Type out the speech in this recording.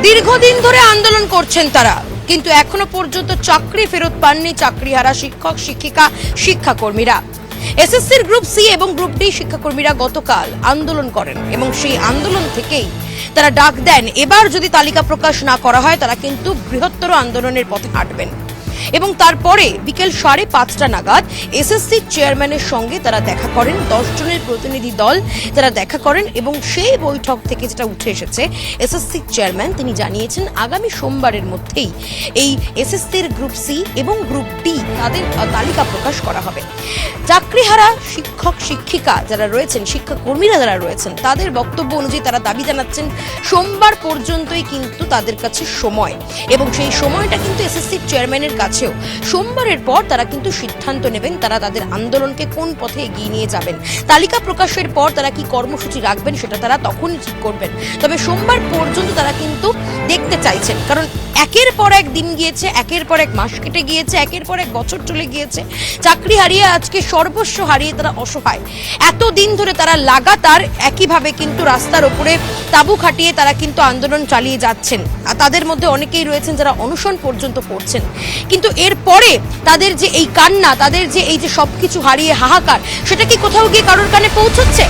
দীর্ঘদিন ধরে আন্দোলন করছেন তারা, কিন্তু এখনো পর্যন্ত চাকরি ফেরত পাননি চাকরিহারা শিক্ষক শিক্ষিকা শিক্ষাকর্মীরা। এসএসসির গ্রুপ সি এবং গ্রুপ ডি শিক্ষাকর্মীরা গতকাল আন্দোলন করেন এবং সেই আন্দোলন থেকেই তারা ডাক দেন এবার যদি তালিকা প্রকাশ না করা হয় তারা কিন্তু বৃহত্তর আন্দোলনের পথে হাঁটবেন। এবং তারপরে বিকেল 5:30 নাগাদ এসএসসি চেয়ারম্যানের সঙ্গে তারা দেখা করেন। 10 জনের প্রতিনিধি দল তারা দেখা করেন এবং সেই বৈঠক থেকে যেটা উঠে এসেছে, এসএসসি চেয়ারম্যান তিনি জানিয়েছেন আগামী সোমবারের মধ্যেই এই এসএসসির গ্রুপ সি এবং গ্রুপ ডি তাদের তালিকা প্রকাশ করা হবে। চাকরিহারা শিক্ষক শিক্ষিকা যারা রয়েছেন, শিক্ষাকর্মীরা যারা রয়েছেন, তাদের বক্তব্য অনুযায়ী তারা দাবি জানাচ্ছেন সোমবার পর্যন্তই কিন্তু তাদের কাছে সময়, এবং সেই সময়টা কিন্তু এসএসসি চেয়ারম্যানের কাছেও। সোমবারের পর তারা কিন্তু সিদ্ধান্ত নেবেন তারা তাদের আন্দোলনকে কোন পথে এগিয়ে নিয়ে যাবেন। তালিকা প্রকাশের পর তারা কি কর্মসূচি রাখবেন সেটা তারা তখনই ঠিক করবেন। তবে সোমবার পর্যন্ত তারা কিন্তু দেখতে চাইছেন, কারণ একের পর এক দিন গিয়েছে, একের পর এক মাস কেটে গিয়েছে, একের পর এক বছর চলে গিয়েছে। চাকরি হারিয়ে আজকে সর্বস্ব হারিয়ে তারা অসহায়। এতদিন ধরে তারা লাগাতার একইভাবে কিন্তু রাস্তার উপরে তাঁবু খাটিয়ে তারা কিন্তু আন্দোলন চালিয়ে যাচ্ছেন। আর তাদের মধ্যে অনেকেই রয়েছেন যারা অনশন পর্যন্ত করছেন। কিন্তু এরপরে তাদের যে এই কান্না, তাদের যে এই যে সবকিছু হারিয়ে হাহাকার, সেটা কি কোথাও গিয়ে কারোর কানে পৌঁছচ্ছে?